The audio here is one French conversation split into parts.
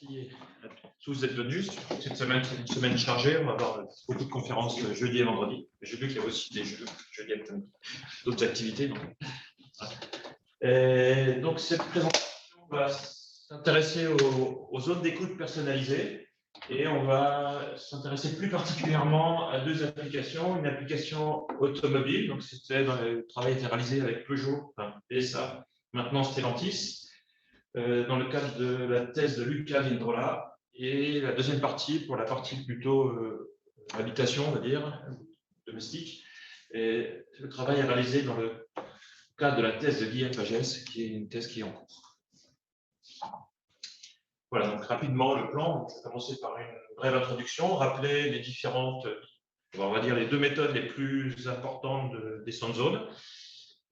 Merci à tous d'être venus. Cette semaine, c'est une semaine chargée. On va avoir beaucoup de conférences jeudi et vendredi. J'ai vu qu'il y a aussi des jeux jeudi et d'autres activités. Donc, cette présentation va s'intéresser aux zones d'écoute personnalisées et on va s'intéresser plus particulièrement à deux applications. Une application automobile, donc c'était dans le travail été réalisé avec Peugeot, PSA, maintenant Stellantis, dans le cadre de la thèse de Luca Vindrola, et la deuxième partie, pour la partie plutôt habitation, on va dire, domestique. Et le travail est réalisé dans le cadre de la thèse de Guillaume Pagès, qui est une thèse qui est en cours. Voilà, donc rapidement le plan. Je vais commencer par une brève introduction, rappeler les différentes, on va dire les deux méthodes les plus importantes des sound zones.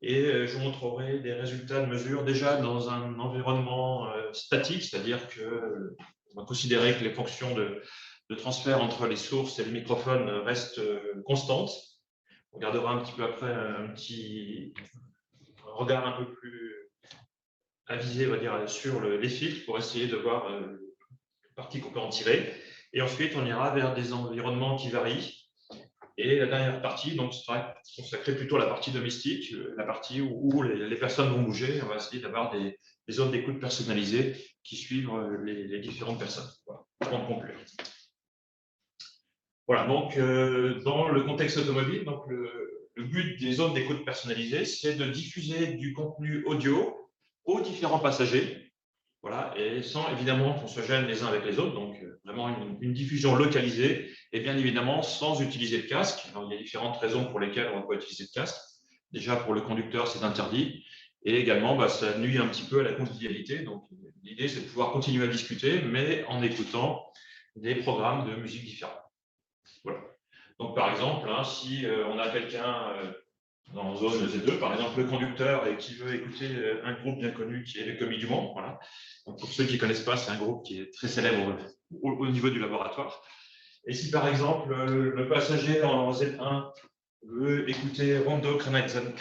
Et je vous montrerai des résultats de mesure déjà dans un environnement statique, c'est-à-dire qu'on va considérer que les fonctions de transfert entre les sources et les microphones restent constantes. On regardera un petit peu après un regard un peu plus avisé, on va dire, sur les filtres pour essayer de voir les parties qu'on peut en tirer. Et ensuite, on ira vers des environnements qui varient. Et la dernière partie donc, sera consacrée plutôt à la partie domestique, la partie où les personnes vont bouger. On va essayer d'avoir des zones d'écoute personnalisées qui suivent les différentes personnes. Voilà, avant de conclure. Voilà, donc dans le contexte automobile, donc, le but des zones d'écoute personnalisées, c'est de diffuser du contenu audio aux différents passagers. Voilà, et sans évidemment qu'on se gêne les uns avec les autres, donc vraiment une diffusion localisée, et bien évidemment sans utiliser de casque. Alors, il y a différentes raisons pour lesquelles on ne va pas utiliser de casque. Déjà, pour le conducteur, c'est interdit, et également, ça nuit un petit peu à la convivialité. Donc, l'idée, c'est de pouvoir continuer à discuter, mais en écoutant des programmes de musique différents. Voilà. Donc, par exemple, si on a quelqu'un dans zone Z2, par exemple le conducteur et qui veut écouter un groupe bien connu qui est les Commis du Monde. Voilà. Donc pour ceux qui ne connaissent pas, c'est un groupe qui est très célèbre au niveau du laboratoire. Et si par exemple le passager en Z1 veut écouter Rondo Craniadiano,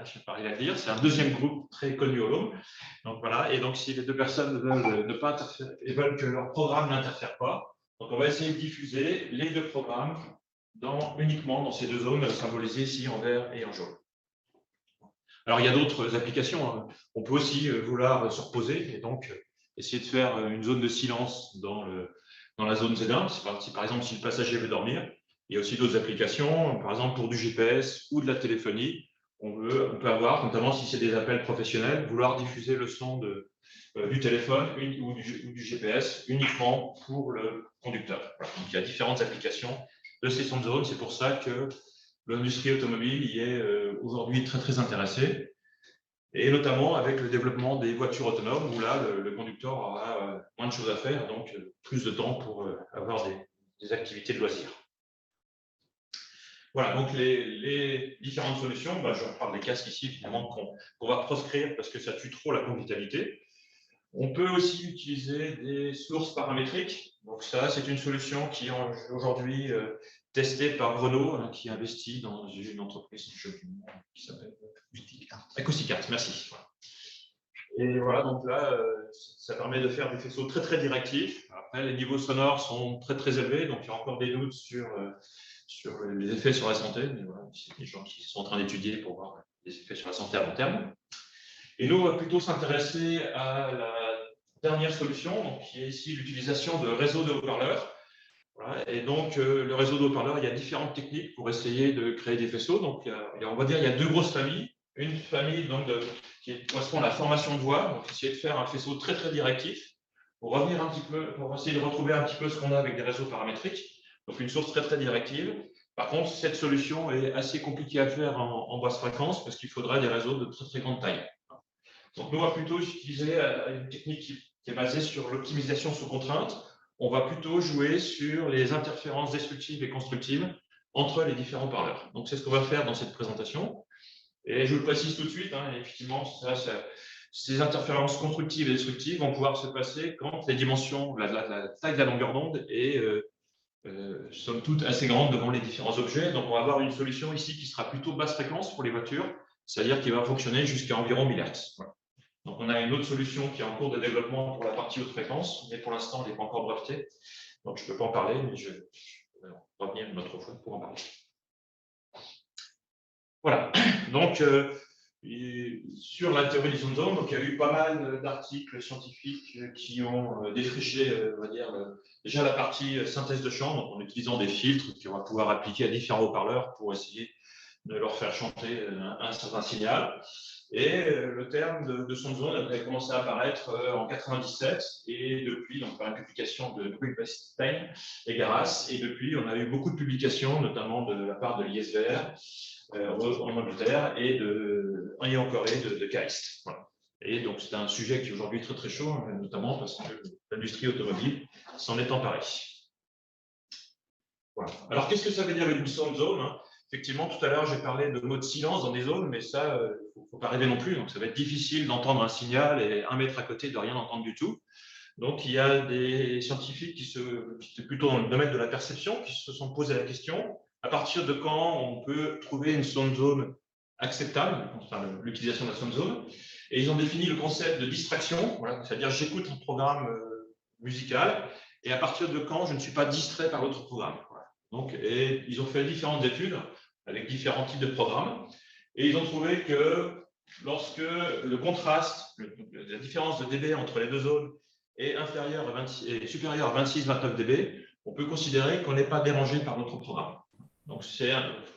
je vais pas arriver à dire, c'est un deuxième groupe très connu au Lome. Donc voilà, et donc si les deux personnes veulent ne pas interférer et veulent que leur programme n'interfère pas, donc on va essayer de diffuser les deux programmes uniquement dans ces deux zones symbolisées ici en vert et en jaune. Alors, il y a d'autres applications. On peut aussi vouloir se reposer et donc essayer de faire une zone de silence dans la zone Z1. Par exemple, si le passager veut dormir. Il y a aussi d'autres applications, par exemple pour du GPS ou de la téléphonie. On peut avoir, notamment si c'est des appels professionnels, vouloir diffuser le son du téléphone ou du GPS uniquement pour le conducteur. Voilà. Donc, il y a différentes applications de ces sound zones. C'est pour ça que l'industrie automobile y est aujourd'hui très, très intéressée. Et notamment avec le développement des voitures autonomes, où là, le conducteur aura moins de choses à faire, donc plus de temps pour avoir des activités de loisirs. Voilà, donc les différentes solutions, je parle des casques ici, finalement, qu'on va proscrire parce que ça tue trop la convivialité. On peut aussi utiliser des sources paramétriques. Donc ça, c'est une solution qui est aujourd'hui testée par Renault, qui investit dans une entreprise qui s'appelle Acoustic Art. Merci. Voilà. Et voilà, donc là, ça permet de faire des faisceaux très, très directifs. Après, les niveaux sonores sont très, très élevés, donc il y a encore des doutes sur les effets sur la santé. Mais voilà, c'est des gens qui sont en train d'étudier pour voir les effets sur la santé à long terme. Et nous, on va plutôt s'intéresser à la dernière solution, donc, qui est ici l'utilisation de réseaux de haut-parleurs. Voilà. Et donc, le réseau de haut-parleurs, il y a différentes techniques pour essayer de créer des faisceaux. Donc, on va dire qu'il y a deux grosses familles. Une famille donc, qui correspond à la formation de voix, donc essayer de faire un faisceau très, très directif pour revenir un petit peu, pour essayer de retrouver un petit peu ce qu'on a avec des réseaux paramétriques. Donc, une source très, très directive. Par contre, cette solution est assez compliquée à faire en basse fréquence parce qu'il faudrait des réseaux de très, très grande taille. Donc, nous, on va plutôt utiliser une technique qui est basée sur l'optimisation sous contrainte. On va plutôt jouer sur les interférences destructives et constructives entre les différents parleurs. Donc, c'est ce qu'on va faire dans cette présentation. Et je vous le précise tout de suite, effectivement, ces interférences constructives et destructives vont pouvoir se passer quand les dimensions, la taille de la longueur d'onde est, somme toute, assez grande devant les différents objets. Donc, on va avoir une solution ici qui sera plutôt basse fréquence pour les voitures, c'est-à-dire qui va fonctionner jusqu'à environ 1000 Hz. Voilà. Donc, on a une autre solution qui est en cours de développement pour la partie haute fréquence, mais pour l'instant, elle n'est pas encore brevetée. Donc, je ne peux pas en parler, mais je vais revenir une autre fois pour en parler. Voilà. Donc, sur la théorie des zones, donc il y a eu pas mal d'articles scientifiques qui ont défriché, on va dire, déjà la partie synthèse de chant, donc en utilisant des filtres qu'on va pouvoir appliquer à différents haut-parleurs pour essayer de leur faire chanter un certain signal. Et le terme de son zone avait commencé à apparaître en 97, et depuis, donc par une publication de Quick-Stein et Garas, et depuis, on a eu beaucoup de publications, notamment de la part de l'ISVR en Angleterre et en Corée de KAIST. Voilà. Et donc, c'est un sujet qui est aujourd'hui très très chaud, notamment parce que l'industrie automobile s'en est emparée. Voilà. Alors, qu'est-ce que ça veut dire une sound zone, hein? Effectivement, tout à l'heure, j'ai parlé de mode silence dans des zones, mais ça, il ne faut pas rêver non plus. Donc, ça va être difficile d'entendre un signal et 1 mètre à côté de rien entendre du tout. Donc, il y a des scientifiques qui étaient plutôt dans le domaine de la perception, qui se sont posé la question à partir de quand on peut trouver une sound zone acceptable, enfin, l'utilisation de la sound zone. Et ils ont défini le concept de distraction, voilà, c'est-à-dire j'écoute un programme musical et à partir de quand je ne suis pas distrait par l'autre programme. Voilà. Donc, et ils ont fait différentes études avec différents types de programmes et ils ont trouvé que lorsque le contraste, la différence de dB entre les deux zones est supérieur à 26-29 dB, on peut considérer qu'on n'est pas dérangé par notre programme. Donc,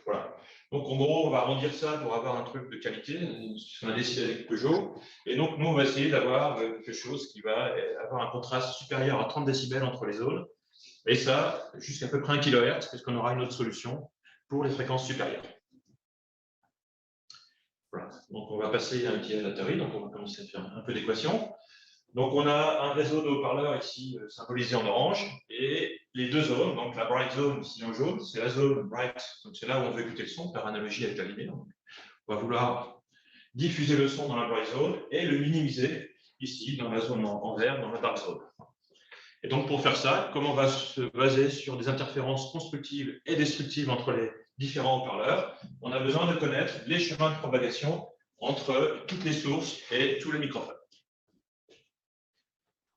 voilà. Donc, en gros, on va arrondir ça pour avoir un truc de qualité, ce qu'on a décidé avec Peugeot. Et donc, nous, on va essayer d'avoir quelque chose qui va avoir un contraste supérieur à 30 décibels entre les zones. Et ça, jusqu'à peu près 1 kHz, parce qu'on aura une autre solution pour les fréquences supérieures. Voilà. Donc, on va passer à un petit à la théorie. Donc, on va commencer à faire un peu d'équation. Donc, on a un réseau de haut-parleurs ici symbolisé en orange et les deux zones, donc la bright zone ici en jaune, c'est la zone bright, donc c'est là où on veut écouter le son par analogie avec la lumière. On va vouloir diffuser le son dans la bright zone et le minimiser ici dans la zone en vert, dans la dark zone. Et donc, pour faire ça, comme on va se baser sur des interférences constructives et destructives entre les différents haut-parleurs, on a besoin de connaître les chemins de propagation entre toutes les sources et tous les microphones.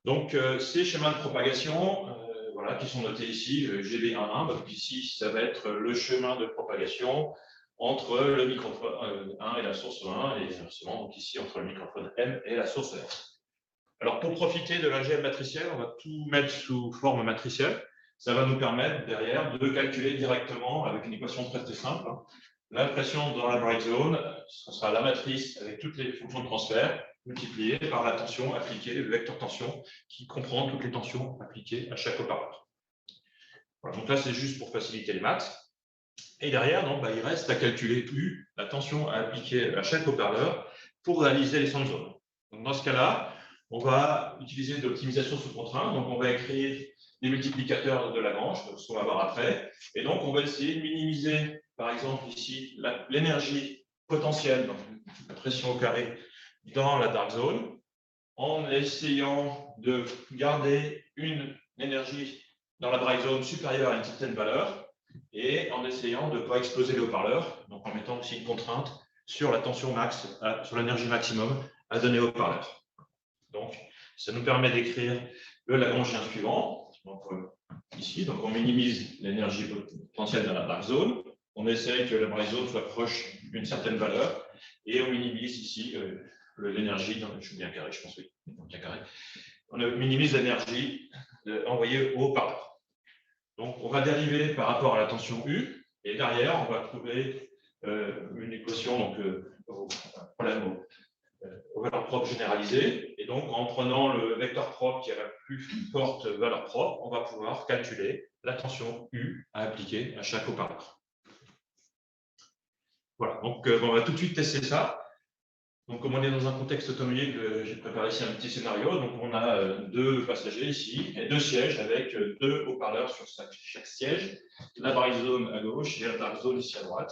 Donc, ces schémas de propagation, voilà, qui sont notés ici, GB11, donc ici, ça va être le chemin de propagation entre le microphone 1 et la source 1, et inversement, donc ici, entre le microphone M et la source M. Alors, pour profiter de l'algèbre matricielle, on va tout mettre sous forme matricielle. Ça va nous permettre, derrière, de calculer directement, avec une équation très très simple, l'impression dans la bright zone, ce sera la matrice avec toutes les fonctions de transfert, multiplié par la tension appliquée, le vecteur tension, qui comprend toutes les tensions appliquées à chaque haut-parleur. Voilà, donc là, c'est juste pour faciliter les maths. Et derrière, donc, il reste à calculer U, la tension appliquée à chaque haut-parleur, pour réaliser les sound zones. Donc, dans ce cas-là, on va utiliser de l'optimisation sous contrainte. Donc, on va écrire des multiplicateurs de Lagrange, ce qu'on va voir après. Et donc, on va essayer de minimiser, par exemple, ici, l'énergie potentielle, donc la pression au carré, dans la dark zone, en essayant de garder une énergie dans la bright zone supérieure à une certaine valeur et en essayant de ne pas exploser les haut-parleurs, donc en mettant aussi une contrainte sur la tension max, sur l'énergie maximum à donner au haut-parleur. Donc, ça nous permet d'écrire le Lagrangien suivant. Donc, ici, donc on minimise l'énergie potentielle dans la dark zone. On essaie que la bright zone soit proche d'une certaine valeur et on minimise ici l'énergie, je suis bien carré, je pense, oui, bien carré. On minimise l'énergie envoyée au haut-parleur. Donc, on va dériver par rapport à la tension U, et derrière, on va trouver une équation donc, problème aux valeurs propres généralisées. Et donc, en prenant le vecteur propre qui a la plus forte valeur propre, on va pouvoir calculer la tension U à appliquer à chaque haut-parleur. Voilà, donc on va tout de suite tester ça. Donc, comme on est dans un contexte automobile, j'ai préparé ici un petit scénario. Donc, on a 2 passagers ici et 2 sièges avec 2 haut-parleurs sur chaque siège. La bright zone à gauche et la dark zone ici à droite.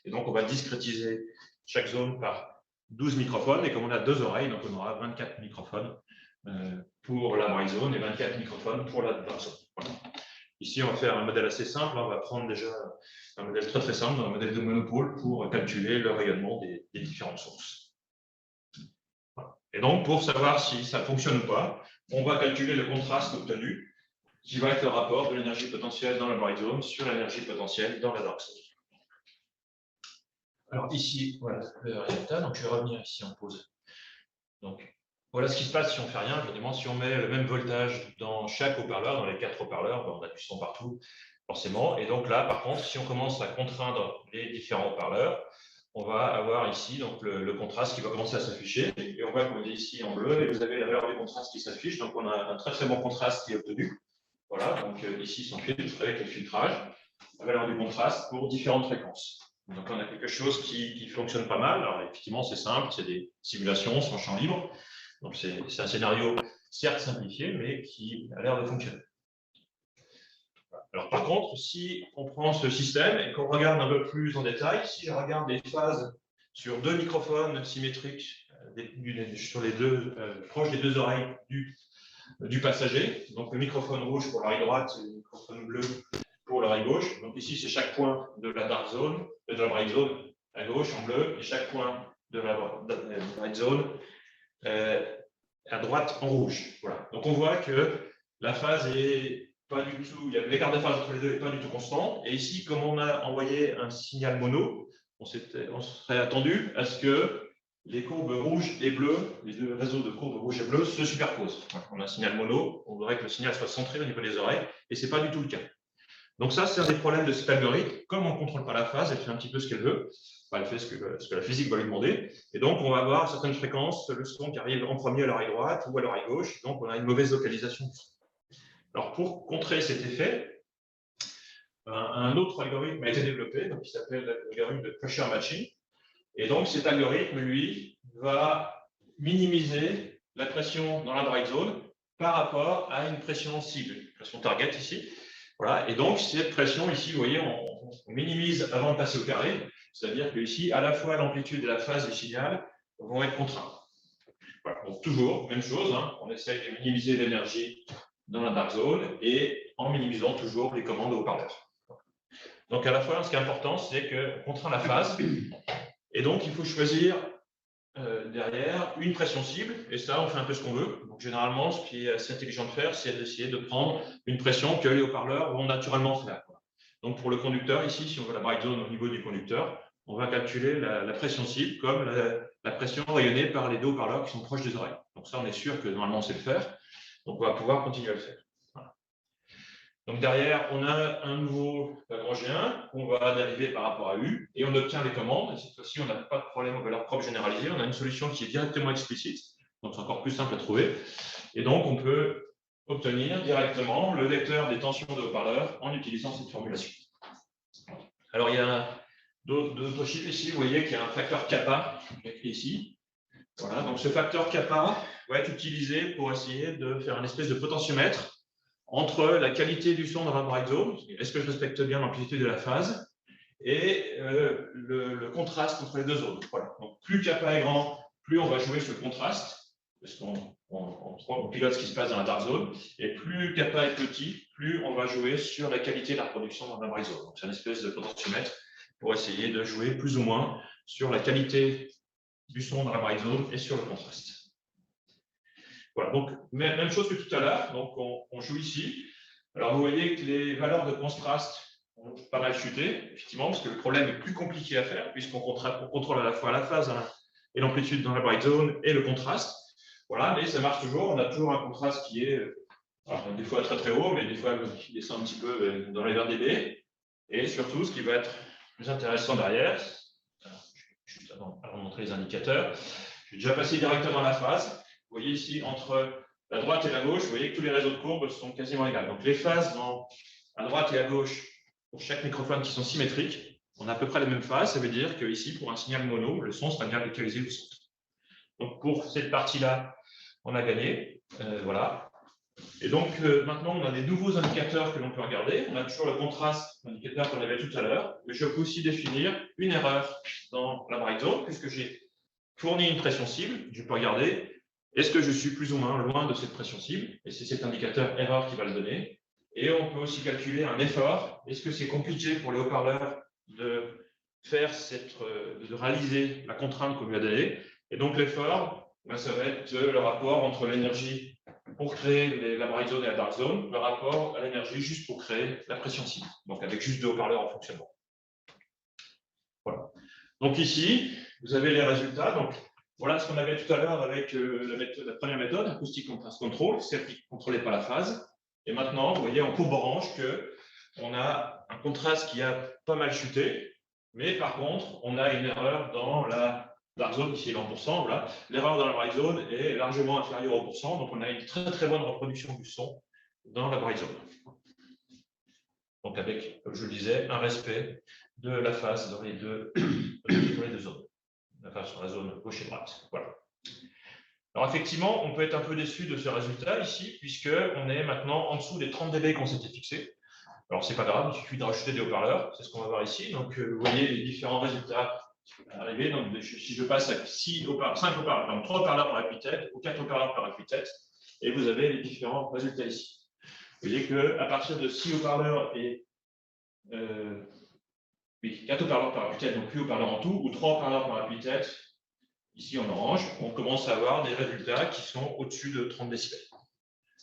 Et donc, on va discrétiser chaque zone par 12 microphones. Et comme on a 2 oreilles, donc on aura 24 microphones pour la bright zone et 24 microphones pour la dark zone. Voilà. Ici, on va faire un modèle assez simple. On va prendre déjà un modèle très très simple, un modèle de monopôle pour calculer le rayonnement des différentes sources. Et donc, pour savoir si ça fonctionne ou pas, on va calculer le contraste obtenu, qui va être le rapport de l'énergie potentielle dans la bright zone sur l'énergie potentielle dans la dark zone. Alors ici, voilà le résultat. Donc, je vais revenir ici en pause. Donc, voilà ce qui se passe si on ne fait rien. Évidemment, si on met le même voltage dans chaque haut-parleur, dans les 4 haut-parleurs, on a du son partout, forcément. Et donc là, par contre, si on commence à contraindre les différents haut-parleurs, on va avoir ici donc, le contraste qui va commencer à s'afficher. Et on voit qu'on est ici en bleu, et vous avez la valeur du contraste qui s'affiche. Donc, on a un très très bon contraste qui est obtenu. Voilà, donc ici, sans filtre, avec le filtrage, la valeur du contraste pour différentes fréquences. Donc, on a quelque chose qui fonctionne pas mal. Alors, effectivement, c'est simple, c'est des simulations sans champ libre. Donc, c'est un scénario certes simplifié, mais qui a l'air de fonctionner. Alors, par contre, si on prend ce système et qu'on regarde un peu plus en détail, si je regarde les phases sur 2 microphones symétriques sur les deux, proches des 2 oreilles du passager, donc le microphone rouge pour l'oreille droite et le microphone bleu pour l'oreille gauche. Donc ici, c'est chaque point de la dark zone, de la bright zone à gauche en bleu, et chaque point de la bright zone à droite en rouge. Voilà. Donc on voit que la phase est pas du tout, l'écart de phase entre les deux n'est pas du tout constant. Et ici, comme on a envoyé un signal mono, on serait attendu à ce que les courbes rouges et bleues, les deux réseaux de courbes rouges et bleues se superposent. Voilà. On a un signal mono, on voudrait que le signal soit centré au niveau des oreilles, et ce n'est pas du tout le cas. Donc ça, c'est un des problèmes de cet algorithme. Comme on ne contrôle pas la phase, elle fait un petit peu ce qu'elle veut. Enfin, elle fait ce que la physique va lui demander. Et donc, on va avoir à certaines fréquences le son qui arrive en premier à l'oreille droite ou à l'oreille gauche. Donc, on a une mauvaise localisation. Alors, pour contrer cet effet, un autre algorithme a été développé, donc, qui s'appelle l'algorithme de pressure matching. Et donc, cet algorithme, lui, va minimiser la pression dans la bright zone par rapport à une pression cible, pression target ici. Voilà. Et donc, cette pression ici, vous voyez, on minimise avant de passer au carré, c'est-à-dire que ici, à la fois l'amplitude et la phase du signal vont être contraintes. Voilà. Donc, toujours, même chose, hein, on essaye de minimiser l'énergie dans la dark zone et en minimisant toujours les commandes haut-parleurs. Donc, à la fois, ce qui est important, c'est qu'on contraint la phase, et donc, il faut choisir derrière une pression cible, et ça, on fait un peu ce qu'on veut. Donc, généralement, ce qui est assez intelligent de faire, c'est d'essayer de prendre une pression que les haut-parleurs vont naturellement faire. Donc, pour le conducteur, ici, si on veut la bright zone au niveau du conducteur, on va calculer la pression cible comme la pression rayonnée par les deux haut-parleurs qui sont proches des oreilles. Donc, ça, on est sûr que normalement, on sait le faire. Donc, on va pouvoir continuer à le faire. Voilà. Donc, derrière, on a un nouveau Lagrangien qu'on va dériver par rapport à U et on obtient les commandes. Et cette fois-ci, on n'a pas de problème aux valeurs propres généralisées. On a une solution qui est directement explicite. Donc, c'est encore plus simple à trouver. Et donc, on peut obtenir directement le vecteur des tensions de haut-parleurs en utilisant cette formulation. Alors, il y a d'autres chiffres ici. Vous voyez qu'il y a un facteur kappa écrit ici. Voilà. Donc, ce facteur kappa va être utilisé pour essayer de faire un espèce de potentiomètre entre la qualité du son dans la bright zone, est-ce que je respecte bien l'amplitude de la phase, et le contraste entre les deux zones. Voilà. Donc, plus kappa est grand, plus on va jouer sur le contraste, parce qu'on pilote ce qui se passe dans la dark zone, et plus kappa est petit, plus on va jouer sur la qualité de la reproduction dans la bright zone. Donc, c'est une espèce de potentiomètre pour essayer de jouer plus ou moins sur la qualité du son dans la bright zone et sur le contraste. Voilà, donc même chose que tout à l'heure, donc on joue ici. Alors vous voyez que les valeurs de contraste ont pas mal chuté, effectivement, parce que le problème est plus compliqué à faire, puisqu'on contrôle à la fois la phase et l'amplitude dans la bright zone et le contraste. Voilà, mais ça marche toujours, on a toujours un contraste qui est des fois très très haut, mais des fois qui descend un petit peu dans les 20 dB. Et surtout, ce qui va être plus intéressant derrière, juste avant de montrer les indicateurs, je vais déjà passer directement à la phase. Vous voyez ici, entre la droite et la gauche, vous voyez que tous les réseaux de courbes sont quasiment égaux. Donc, les phases à droite et à gauche, pour chaque microphone qui sont symétriques, on a à peu près les mêmes phases. Ça veut dire qu'ici, pour un signal mono, le son sera bien localisé au centre. Donc, pour cette partie-là, on a gagné. Voilà. Et donc, maintenant, on a des nouveaux indicateurs que l'on peut regarder. On a toujours le contraste, l'indicateur qu'on avait tout à l'heure. Mais je peux aussi définir une erreur dans la bright zone, puisque j'ai fourni une pression cible. Je peux regarder est-ce que je suis plus ou moins loin de cette pression cible? Et c'est cet indicateur erreur qui va le donner. Et on peut aussi calculer un effort. Est-ce que c'est compliqué pour les haut-parleurs de réaliser la contrainte qu'on lui a donnée? Et donc l'effort, ben, ça va être le rapport entre l'énergie pour créer la bright zone et la dark zone, le rapport à l'énergie juste pour créer la pression cible, donc avec juste deux haut-parleurs en fonctionnement. Voilà. Donc ici, vous avez les résultats. Donc, voilà ce qu'on avait tout à l'heure avec la première méthode, Acoustic Contrast Control, celle qui ne contrôlait pas la phase. Et maintenant, vous voyez en courbe orange qu'on a un contraste qui a pas mal chuté, mais par contre, on a une erreur dans la dark zone, ici est 20%. Voilà. L'erreur dans la bright zone est largement inférieure au pourcent, donc on a une très très bonne reproduction du son dans la bright zone. Donc avec, comme je le disais, un respect de la phase dans les deux zones. La phase sur la zone gauche et droite. Voilà. Alors effectivement, on peut être un peu déçu de ce résultat ici, puisqu'on est maintenant en dessous des 30 dB qu'on s'était fixé. Alors c'est pas grave, il suffit de rajouter des haut-parleurs, c'est ce qu'on va voir ici. Donc vous voyez les différents résultats arriver. Donc si je passe à 5 haut-parleurs, donc 3 haut-parleurs par épithète ou 4 haut-parleurs par épithète, et vous avez les différents résultats ici. Vous voyez qu'à partir de 6 haut-parleurs et 4 haut-parleurs par épithète, donc 8 haut-parleurs en tout, ou 3 haut-parleurs par épithète, ici en orange, on commence à avoir des résultats qui sont au-dessus de 30 décibels.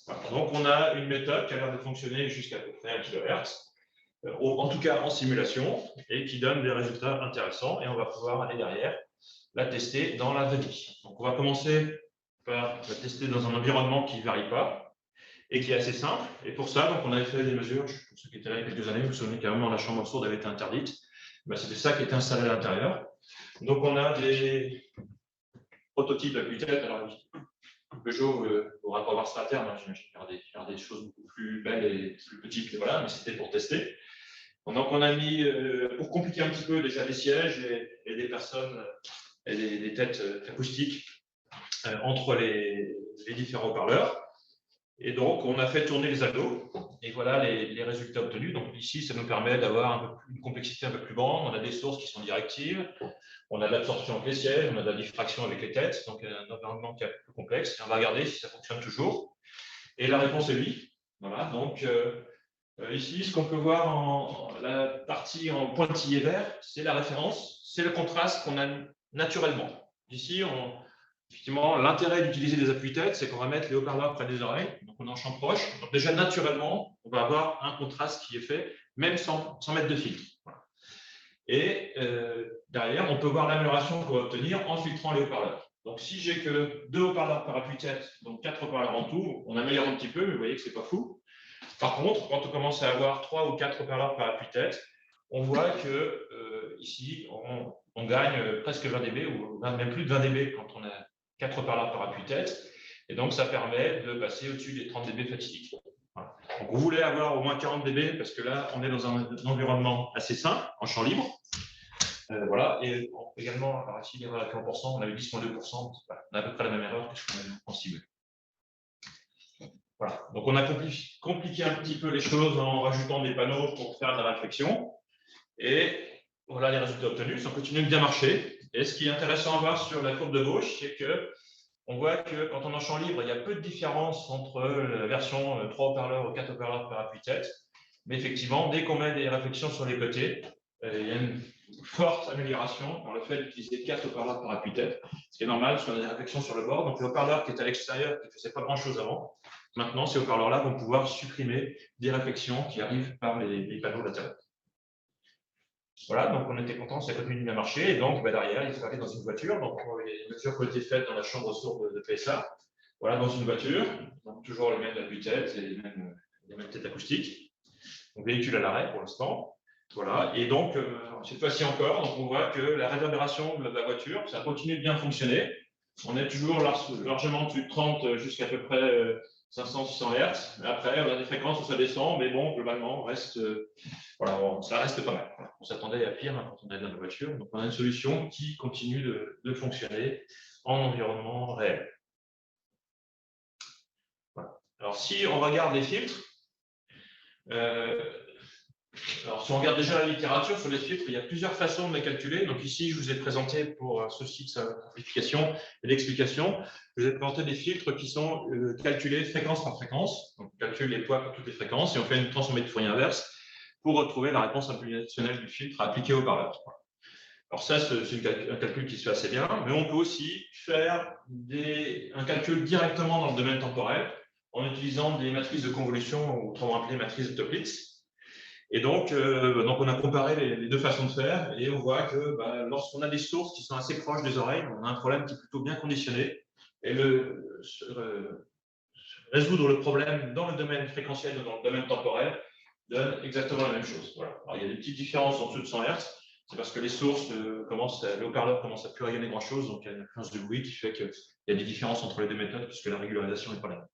Voilà. Donc on a une méthode qui a l'air de fonctionner jusqu'à peu près 1 kHz, en tout cas en simulation, et qui donne des résultats intéressants, et on va pouvoir aller derrière la tester dans la vraie vie. Donc on va commencer par la tester dans un environnement qui ne varie pas, et qui est assez simple. Et pour ça, donc, on avait fait des mesures, pour ceux qui étaient là il y a quelques années, vous vous souvenez qu'à un moment, la chambre sourde avait été interdite. Ben, c'était ça qui était installé à l'intérieur. Donc, on a des prototypes à tête. Alors, Peugeot n'aura pas voir ça à terme. Hein, j'imagine faire des choses beaucoup plus belles et plus petites. Voilà, mais c'était pour tester. Donc, on a mis, pour compliquer un petit peu, déjà des sièges et des personnes et des têtes acoustiques entre les différents haut-parleurs. Et donc, on a fait tourner les algos, et voilà les résultats obtenus. Donc ici, ça nous permet d'avoir une complexité un peu plus grande. On a des sources qui sont directives, on a de l'absorption avec les sièges, on a de la diffraction avec les têtes, donc un environnement qui est un peu plus complexe. Et on va regarder si ça fonctionne toujours. Et la réponse est oui. Voilà, donc ici, ce qu'on peut voir en la partie en pointillé vert, c'est la référence, c'est le contraste qu'on a naturellement. Ici, effectivement, l'intérêt d'utiliser des appuis-têtes, c'est qu'on va mettre les haut-parleurs près des oreilles, donc on est en champ proche. Donc déjà, naturellement, on va avoir un contraste qui est fait, même sans mettre de filtre. Voilà. Et derrière, on peut voir l'amélioration qu'on va obtenir en filtrant les haut-parleurs. Donc si j'ai que 2 haut-parleurs par appui-tête, donc 4 haut-parleurs en tout, on améliore un petit peu, mais vous voyez que ce n'est pas fou. Par contre, quand on commence à avoir 3 ou 4 haut-parleurs par appui-tête, on voit que ici, on gagne presque 20 dB, ou même plus de 20 dB quand on a 4 haut-parleurs par appui-tête, et donc ça permet de passer au-dessus des 30 dB fatidiques. Voilà. Donc vous voulez avoir au moins 40 dB, parce que là, on est dans un environnement assez simple, en champ libre. Voilà, et également, alors ici, il y a 40%, on avait 10,2%, voilà, on a à peu près la même erreur que ce qu'on avait en cible. Voilà, donc on a compliqué un petit peu les choses en rajoutant des panneaux pour faire de la réflexion. Et voilà les résultats obtenus, ça continue de bien marcher. Et ce qui est intéressant à voir sur la courbe de gauche, c'est qu'on voit que quand on est en champ libre, il y a peu de différence entre la version 3 haut-parleurs ou 4 haut-parleurs par appui-tête. Mais effectivement, dès qu'on met des réflexions sur les côtés, il y a une forte amélioration dans le fait d'utiliser 4 haut-parleurs par appui-tête. Ce qui est normal, parce qu'on a des réflexions sur le bord. Donc, les haut-parleurs qui étaient à l'extérieur, qui ne faisaient pas grand-chose avant, maintenant, ces haut-parleurs-là vont pouvoir supprimer des réflexions qui arrivent par les panneaux latéraux. Voilà, donc on était content, ça continue de bien marcher. Et donc, derrière, il faut aller dans une voiture. Donc, les mesures qui ont été faites dans la chambre sourde de PSA. Voilà, dans une voiture. Donc, toujours les mêmes appui-têtes et les mêmes têtes acoustiques. Donc, véhicule à l'arrêt pour l'instant. Voilà, et donc, cette fois-ci encore, donc on voit que la réverbération de la voiture, ça continue de bien fonctionner. On est toujours largement au-dessus de 30 jusqu'à peu près 500-600 Hz. Après, on a des fréquences où ça descend, mais bon, globalement, voilà, ça reste pas mal. On s'attendait à pire quand on est dans la voiture. Donc, on a une solution qui continue de fonctionner en environnement réel. Voilà. Alors, si on regarde les filtres, alors, si on regarde déjà la littérature sur les filtres, il y a plusieurs façons de les calculer. Donc ici, je vous ai présenté pour ceci de simplification et d'explication, je vous ai présenté des filtres qui sont calculés fréquence par fréquence. Donc, on calcule les poids pour toutes les fréquences et on fait une transformée de Fourier inverse pour retrouver la réponse impulsionnelle du filtre appliquée au haut-parleur. Alors ça, c'est un calcul qui se fait assez bien, mais on peut aussi faire un calcul directement dans le domaine temporel en utilisant des matrices de convolution, ou autrement appelées matrices de Toeplitz. Et donc on a comparé les deux façons de faire et on voit que lorsqu'on a des sources qui sont assez proches des oreilles, on a un problème qui est plutôt bien conditionné. Et résoudre le problème dans le domaine fréquentiel ou dans le domaine temporel donne exactement la même chose. Voilà. Alors, il y a des petites différences en dessous de 100 Hz. C'est parce que les sources les haut-parleurs commencent à plus rayonner grand-chose, donc il y a une influence de bruit qui fait qu'il y a des différences entre les deux méthodes puisque la régularisation n'est pas la même.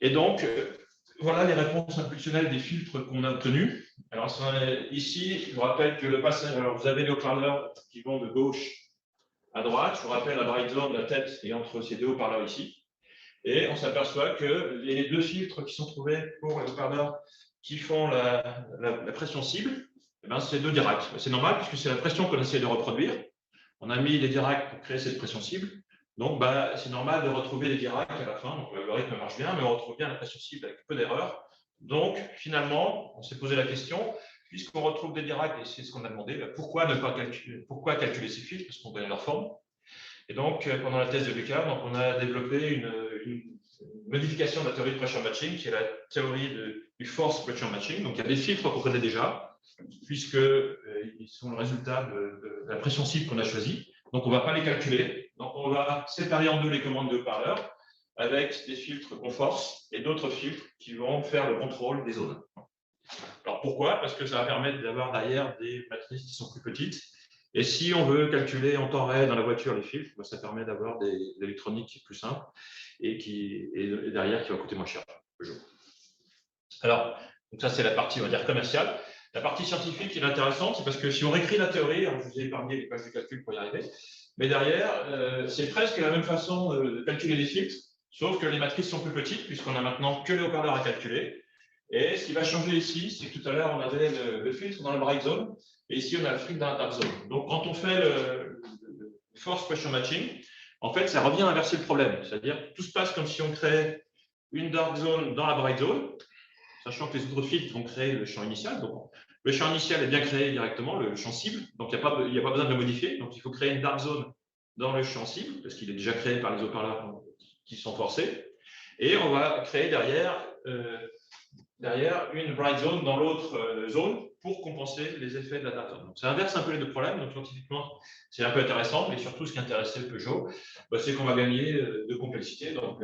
Et donc, voilà les réponses impulsionnelles des filtres qu'on a obtenus. Alors ici, je vous rappelle que le passage, alors vous avez les haut-parleurs qui vont de gauche à droite. Je vous rappelle la bright zone, la tête est entre ces deux haut-parleurs ici. Et on s'aperçoit que les deux filtres qui sont trouvés pour les haut-parleurs qui font la pression cible, c'est 2 Dirac. C'est normal puisque c'est la pression qu'on essaie de reproduire. On a mis les Dirac pour créer cette pression cible. Donc, c'est normal de retrouver les Dirac à la fin. Donc, l'algorithme marche bien, mais on retrouve bien la pression cible avec peu d'erreurs. Donc, finalement, on s'est posé la question, puisqu'on retrouve des Dirac, et c'est ce qu'on a demandé, pourquoi calculer ces filtres, parce qu'on connaît leur forme. Et donc, pendant la thèse de Lucas, on a développé une modification de la théorie de pressure matching, qui est la théorie du force pressure matching. Donc, il y a des filtres qu'on connaît déjà, puisqu'ils sont le résultat de la pression cible qu'on a choisie. Donc, on ne va pas les calculer. Donc, on va séparer en deux les commandes de haut-parleurs avec des filtres qu'on force et d'autres filtres qui vont faire le contrôle des zones. Alors, pourquoi? Parce que ça va permettre d'avoir derrière des matrices qui sont plus petites. Et si on veut calculer en temps réel dans la voiture les filtres, ça permet d'avoir des électroniques plus simples et derrière qui va coûter moins cher. Alors, donc ça c'est la partie, on va dire, commerciale. La partie scientifique qui est intéressante, c'est parce que si on réécrit la théorie, alors je vous ai épargné les pages de calcul pour y arriver, mais derrière, c'est presque la même façon de calculer les filtres, sauf que les matrices sont plus petites, puisqu'on a maintenant que les haut-parleurs à calculer. Et ce qui va changer ici, c'est que tout à l'heure, on avait le filtre dans la bright zone, et ici, on a le filtre dans la dark zone. Donc, quand on fait le force pressure matching, en fait, ça revient à inverser le problème. C'est-à-dire que tout se passe comme si on créait une dark zone dans la bright zone, sachant que les autres filtres vont créer le champ initial. Donc, le champ initial est bien créé directement, le champ cible. Donc, il n'y a pas besoin de le modifier. Donc, il faut créer une dark zone dans le champ cible, parce qu'il est déjà créé par les haut-parleurs qui sont forcés. Et on va créer derrière une bright zone dans l'autre zone pour compenser les effets de la dark zone. Donc, ça inverse un peu les deux problèmes. Donc, scientifiquement, c'est un peu intéressant. Mais surtout, ce qui intéressait le Peugeot, c'est qu'on va gagner de complexité. Donc,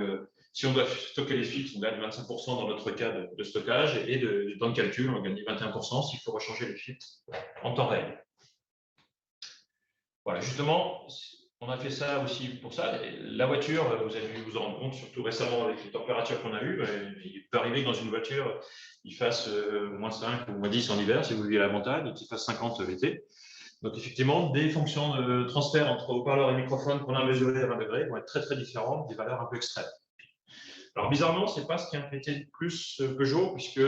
si on doit stocker les filtres, on gagne 25% dans notre cas de stockage et de temps de calcul, on va gagner 21% s'il faut rechanger les filtres en temps réel. Voilà, justement, on a fait ça aussi pour ça. Et la voiture, vous avez dû vous en rendre compte, surtout récemment avec les températures qu'on a eues, il peut arriver que dans une voiture, il fasse moins 5 ou moins 10 en hiver, si vous vivez à la montagne, et qu'il fasse 50 l'été. Donc, effectivement, des fonctions de transfert entre haut-parleurs et microphones qu'on a mesurées à 20 degrés vont être très, très différentes, des valeurs un peu extrêmes. Alors, bizarrement, ce n'est pas ce qui inquiétait le plus Peugeot, puisque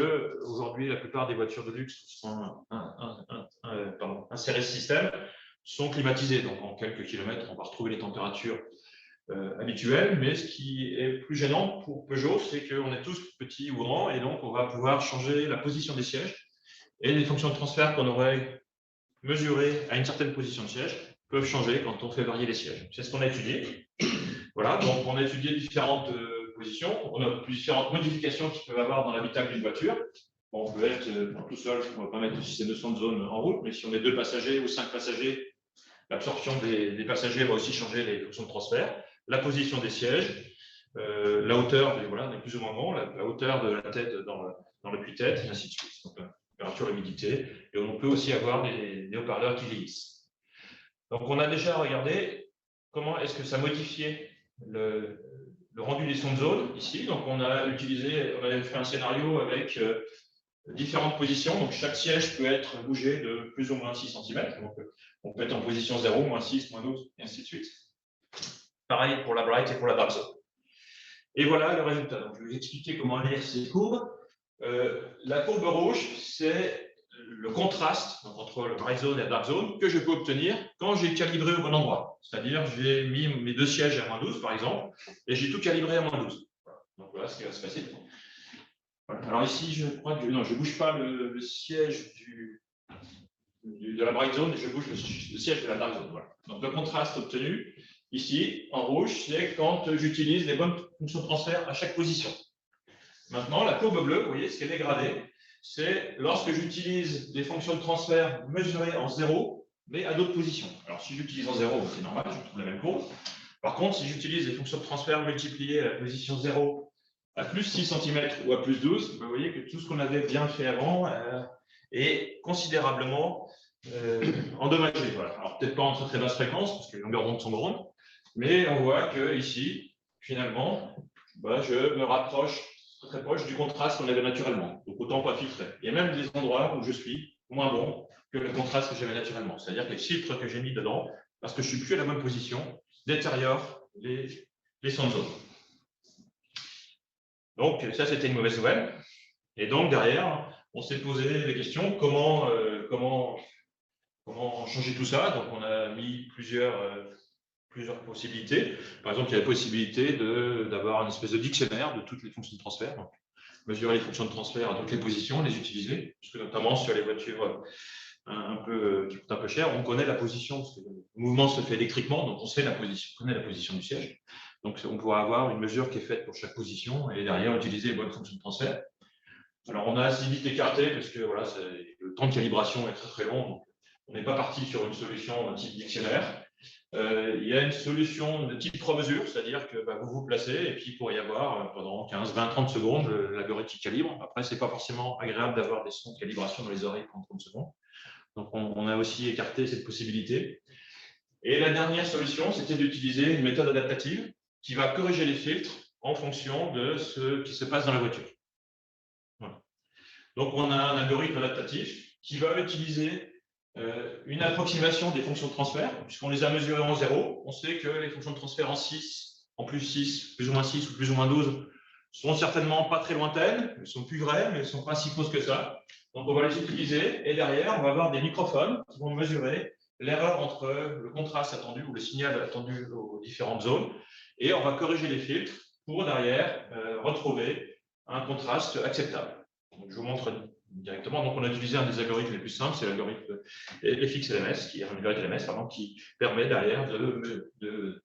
aujourd'hui, la plupart des voitures de luxe sont un série système, sont climatisées. Donc, en quelques kilomètres, on va retrouver les températures habituelles. Mais ce qui est plus gênant pour Peugeot, c'est qu'on est tous petits ou grands, et donc on va pouvoir changer la position des sièges. Et les fonctions de transfert qu'on aurait mesurées à une certaine position de siège peuvent changer quand on fait varier les sièges. C'est ce qu'on a étudié. Voilà, donc on a étudié différentes positions. On a différentes modifications qu'il peut avoir dans l'habitacle d'une voiture. Bon, on peut être tout seul, on ne va pas mettre aussi ces notions de zone en route, mais si on est 2 passagers ou 5 passagers, l'absorption des passagers va aussi changer les fonctions de transfert. La position des sièges, la hauteur, voilà, on est plus ou moins grand, la hauteur de la tête dans le pui-tête, et ainsi de suite. Donc, température, l'humidité. Et on peut aussi avoir des haut-parleurs qui vieillissent. Donc, on a déjà regardé comment est-ce que ça modifiait le rendu des sons de zone ici. Donc, on avait fait un scénario avec différentes positions. Donc, chaque siège peut être bougé de plus ou moins 6 cm. Donc, on peut être en position 0, moins 6, moins 12, et ainsi de suite. Pareil pour la bright et pour la dark zone. Et voilà le résultat. Donc, je vais vous expliquer comment lire ces courbes. La courbe rouge, c'est le contraste entre le bright zone et la dark zone que je peux obtenir quand j'ai calibré au bon endroit. C'est-à-dire, j'ai mis mes 2 sièges à moins 12, par exemple, et j'ai tout calibré à moins 12. Donc, voilà ce qui va se passer. Voilà. Alors ici, je crois que non, je ne bouge pas le siège de la bright zone et je bouge le siège de la dark zone. Voilà. Donc le contraste obtenu ici en rouge, c'est quand j'utilise les bonnes fonctions de transfert à chaque position. Maintenant, la courbe bleue, vous voyez, ce qui est dégradé, c'est lorsque j'utilise des fonctions de transfert mesurées en 0, mais à d'autres positions. Alors si j'utilise en 0, c'est normal, je trouve la même courbe. Par contre, si j'utilise des fonctions de transfert multipliées à la position 0 à plus 6 cm ou à plus 12, vous voyez que tout ce qu'on avait bien fait avant est considérablement endommagé. Voilà. Alors peut-être pas en très basse fréquence, parce que les longueurs d'onde sont grandes, mais on voit que ici, finalement, je me rapproche très proche du contraste qu'on avait naturellement. Donc autant pas filtrer. Il y a même des endroits où je suis moins bon que le contraste que j'avais naturellement. C'est-à-dire que les filtres que j'ai mis dedans, parce que je ne suis plus à la bonne position, détériorent les sons de zone. Donc ça, c'était une mauvaise nouvelle. Et donc derrière, on s'est posé des questions, comment changer tout ça. Donc on a mis plusieurs possibilités. Par exemple, il y a la possibilité d'avoir une espèce de dictionnaire de toutes les fonctions de transfert. Donc, mesurer les fonctions de transfert à toutes les positions, les utiliser, puisque notamment sur les voitures qui coûtent un peu cher, on connaît la position, parce que le mouvement se fait électriquement, donc on connaît la position du siège. Donc on pourra avoir une mesure qui est faite pour chaque position et derrière utiliser les bonnes fonctions de transfert. Alors on a assez vite écarté parce que voilà, le temps de calibration est très très long, donc on n'est pas parti sur une solution type dictionnaire. Il y a une solution de type 3 mesures, c'est-à-dire que vous vous placez et puis il pourrait y avoir pendant 15, 20, 30 secondes l'algorithme qui calibre. Après, ce n'est pas forcément agréable d'avoir des sons de calibration dans les oreilles pendant 30 secondes. Donc, on a aussi écarté cette possibilité. Et la dernière solution, c'était d'utiliser une méthode adaptative qui va corriger les filtres en fonction de ce qui se passe dans la voiture. Voilà. Donc, on a un algorithme adaptatif qui va utiliser une approximation des fonctions de transfert, puisqu'on les a mesurées en 0. On sait que les fonctions de transfert en 6, en plus 6, plus ou moins 6 ou plus ou moins 12, sont certainement pas très lointaines, elles sont plus vraies, mais elles ne sont pas si fausses que ça. Donc on va les utiliser, et derrière, on va avoir des microphones qui vont mesurer l'erreur entre le contraste attendu ou le signal attendu aux différentes zones, et on va corriger les filtres pour derrière retrouver un contraste acceptable. Donc, je vous montre directement. Donc, on a utilisé un des algorithmes les plus simples, c'est l'algorithme FXLMS, qui est un algorithme LMS, pardon, qui permet derrière de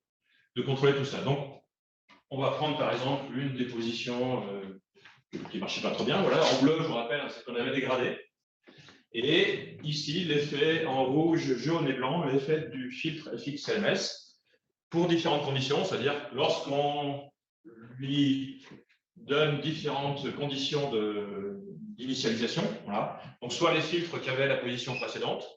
contrôler tout ça. Donc, on va prendre par exemple une des positions qui ne marchait pas trop bien. Voilà, en bleu, je vous rappelle, c'est qu'on avait dégradé. Et ici, l'effet en rouge, jaune et blanc, l'effet du filtre FXLMS pour différentes conditions, c'est-à-dire lorsqu'on lui donne différentes conditions d'initialisation. Voilà. Donc, soit les filtres qui avaient la position précédente,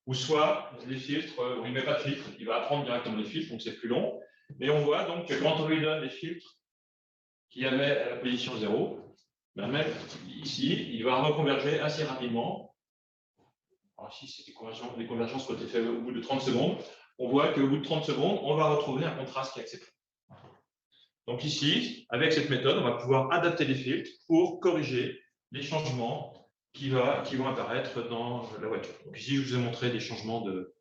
ou soit les filtres où il ne met pas de filtre, il va apprendre directement les filtres, donc c'est plus long. Mais on voit donc que quand on lui donne les filtres qui avaient la position 0, même ici, il va reconverger assez rapidement. Alors ici, c'est des convergences qui ont été faites au bout de 30 secondes. On voit qu'au bout de 30 secondes, on va retrouver un contraste qui est acceptable. Donc ici, avec cette méthode, on va pouvoir adapter les filtres pour corriger les changements qui vont apparaître dans la voiture. Donc ici, je vous ai montré des changements de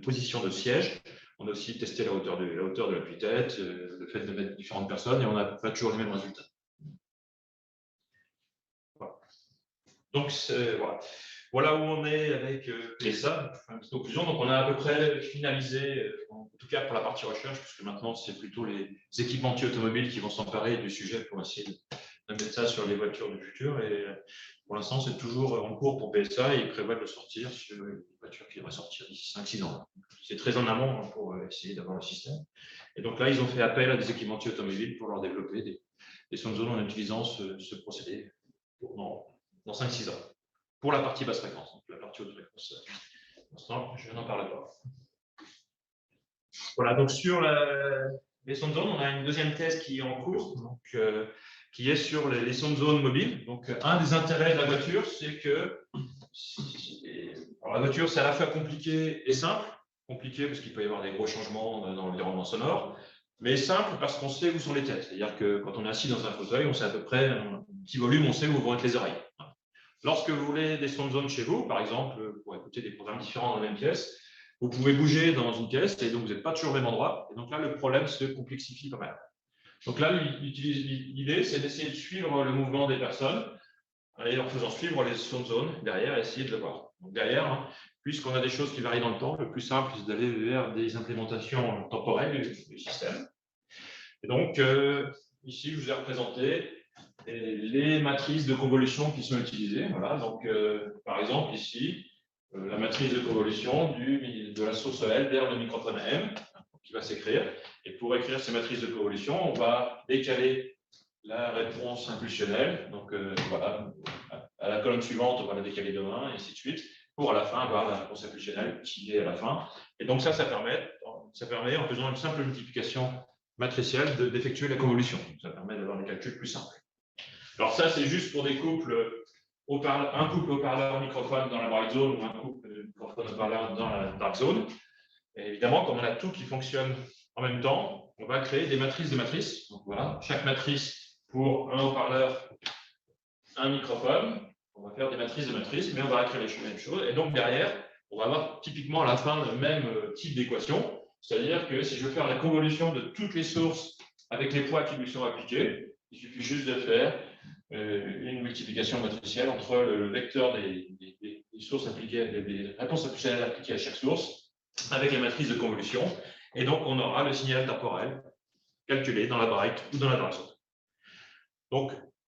position de siège. On a aussi testé la hauteur de l'appui-tête, le fait de mettre différentes personnes, et on n'a pas toujours les mêmes résultats. Voilà. Donc, voilà où on est avec PSA, une petite conclusion. Donc, on a à peu près finalisé, en tout cas pour la partie recherche, puisque maintenant, c'est plutôt les équipementiers automobiles qui vont s'emparer du sujet pour essayer de mettre ça sur les voitures du futur. Et pour l'instant, c'est toujours en cours pour PSA et ils prévoient de le sortir sur une voiture qui devrait sortir d'ici 5-6 ans. C'est très en amont pour essayer d'avoir le système. Et donc là, ils ont fait appel à des équipementiers automobiles pour leur développer des sound zones en utilisant ce procédé dans 5-6 ans. Pour la partie basse fréquence, donc la partie haute fréquence, pour l'instant, je n'en parle pas. Voilà, donc sur les sound zones, on a une deuxième thèse qui est en cours, donc, qui est sur les sound zones mobiles. Donc, un des intérêts de la voiture, c'est que la voiture, c'est à la fois compliqué et simple. Compliqué parce qu'il peut y avoir des gros changements dans l'environnement sonore, mais simple parce qu'on sait où sont les têtes. C'est-à-dire que quand on est assis dans un fauteuil, on sait à peu près un petit volume, on sait où vont être les oreilles. Lorsque vous voulez des sound zones chez vous, par exemple, pour écouter des programmes différents dans la même pièce, vous pouvez bouger dans une pièce et donc vous n'êtes pas toujours au même endroit. Et donc là, le problème se complexifie pas mal. Donc là, l'idée, c'est d'essayer de suivre le mouvement des personnes et en faisant suivre les zones derrière, essayer de le voir. Donc derrière, hein, puisqu'on a des choses qui varient dans le temps, le plus simple, c'est d'aller vers des implémentations temporelles du système. Et donc, ici, je vous ai représenté les matrices de convolution qui sont utilisées. Voilà, donc, par exemple, ici, la matrice de convolution de la source L vers le microphone M qui va s'écrire. Et pour écrire ces matrices de convolution, on va décaler la réponse impulsionnelle. Donc, voilà, à la colonne suivante, on va la décaler de 1, et ainsi de suite, pour à la fin avoir la réponse impulsionnelle qui est à la fin. Et donc, ça permet, en faisant une simple multiplication matricielle, d'effectuer la convolution. Ça permet d'avoir des calculs plus simples. Alors ça, c'est juste pour des couples, un couple haut-parleur microphone dans la bright zone ou un couple microphone haut-parleur dans la dark zone. Et évidemment, comme on a tout qui fonctionne en même temps, on va créer des matrices de matrices. Donc voilà, chaque matrice pour un haut-parleur, un microphone. On va faire des matrices de matrices, mais on va écrire les mêmes choses. Et donc derrière, on va avoir typiquement à la fin le même type d'équation. C'est-à-dire que si je veux faire la convolution de toutes les sources avec les poids qui lui sont appliqués, il suffit juste de faire une multiplication matricielle entre le vecteur des sources appliquées, des réponses impulsionnelles appliquées à chaque source, avec les matrices de convolution. Et donc, on aura le signal temporel calculé dans la bright ou dans la dark zone. Donc,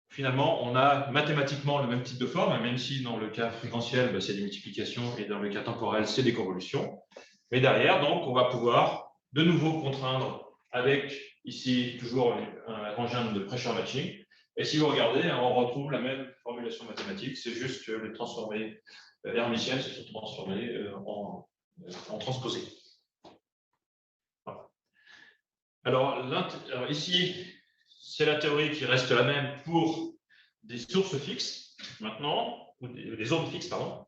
finalement, on a mathématiquement le même type de forme, même si dans le cas fréquentiel, c'est des multiplications et dans le cas temporel, c'est des convolutions. Mais derrière, donc, on va pouvoir de nouveau contraindre avec, ici, toujours un engin de pressure matching. Et si vous regardez, on retrouve la même formulation mathématique, c'est juste que les transformés hermitiennes se sont transformés en transposés. Voilà. Alors ici, c'est la théorie qui reste la même pour des sources fixes, maintenant, ou des zones fixes, pardon.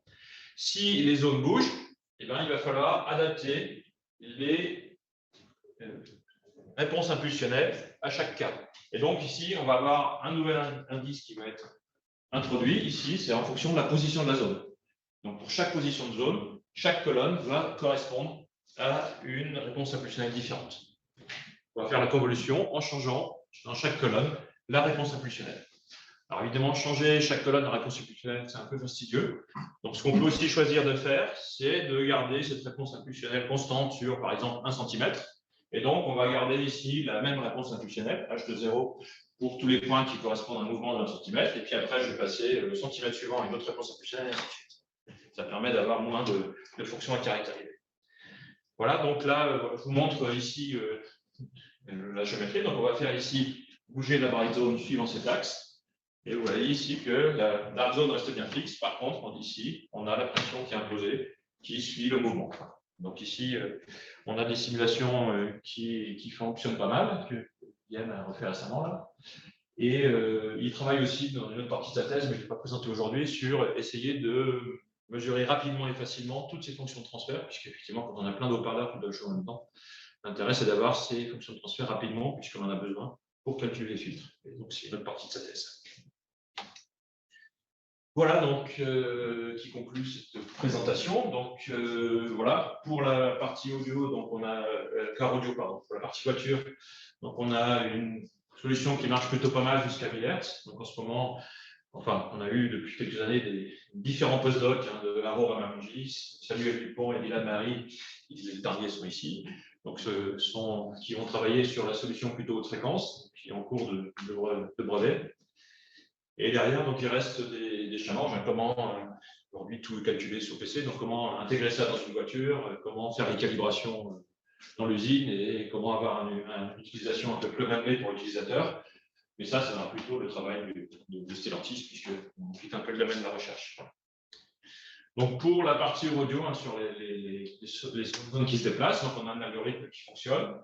Si les zones bougent, eh bien, il va falloir adapter les réponses impulsionnelles à chaque cas. Et donc ici, on va avoir un nouvel indice qui va être introduit. Ici, c'est en fonction de la position de la zone. Donc pour chaque position de zone, chaque colonne va correspondre à une réponse impulsionnelle différente. On va faire la convolution en changeant dans chaque colonne la réponse impulsionnelle. Alors évidemment, changer chaque colonne de réponse impulsionnelle, c'est un peu fastidieux. Donc ce qu'on peut aussi choisir de faire, c'est de garder cette réponse impulsionnelle constante sur, par exemple, 1 cm. Et donc, on va garder ici la même réponse impulsionnelle, h de 0, pour tous les points qui correspondent à un mouvement de 1 cm. Et puis après, je vais passer le centimètre suivant à une autre réponse impulsionnelle, et ainsi de suite. Ça permet d'avoir moins de fonctions à caractériser. Voilà, donc là, je vous montre ici la géométrie. Donc, on va faire ici bouger la bright zone suivant cet axe. Et vous voyez ici que la dark zone reste bien fixe. Par contre, ici, on a la pression qui est imposée, qui suit le mouvement. Donc ici, on a des simulations qui fonctionnent pas mal, que Yann a refait récemment là. Et il travaille aussi dans une autre partie de sa thèse, mais je ne vais pas présenter aujourd'hui, sur essayer de mesurer rapidement et facilement toutes ces fonctions de transfert, puisqu'effectivement, quand on a plein de haut-parleurs qui doivent jouer en même temps, l'intérêt c'est d'avoir ces fonctions de transfert rapidement, puisqu'on en a besoin pour calculer les filtres. Et donc, c'est une autre partie de sa thèse. Voilà donc qui conclut cette présentation. Donc voilà, pour la partie audio, donc on a car audio, pardon, pour la partie voiture, donc on a une solution qui marche plutôt pas mal jusqu'à 1000 Hz. Donc en ce moment, enfin, on a eu depuis quelques années des différents postdocs de Haro Ramamounji, Samuel Dupont et Dylan Marie, les derniers sont ici, donc qui vont travailler sur la solution plutôt haute fréquence, qui est en cours de brevet. Et derrière, donc, il reste des challenges. Comment aujourd'hui tout est calculé sur PC, donc comment intégrer ça dans une voiture, comment faire les calibrations dans l'usine et comment avoir une utilisation un peu plus ramenée pour l'utilisateur. Mais ça va plutôt le travail de Stellantis, puisqu'on quitte un peu le domaine de la recherche. Donc pour la partie audio, sur les zones qui se déplacent, donc on a un algorithme qui fonctionne.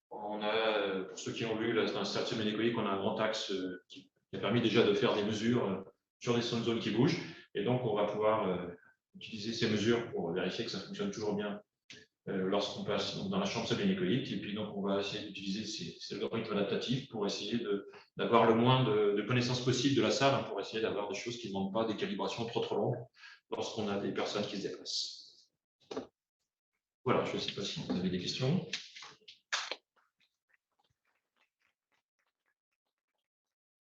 On a, pour ceux qui ont vu l'installation ménécoïque, on a un grand axe qui a permis déjà de faire des mesures sur des zones qui bougent. Et donc, on va pouvoir utiliser ces mesures pour vérifier que ça fonctionne toujours bien lorsqu'on passe dans la chambre subménécoïque. Et puis, donc, on va essayer d'utiliser ces algorithmes adaptatifs pour essayer d'avoir le moins de connaissances possibles de la salle, pour essayer d'avoir des choses qui ne demandent pas des calibrations trop longues lorsqu'on a des personnes qui se déplacent. Voilà, je ne sais pas si vous avez des questions.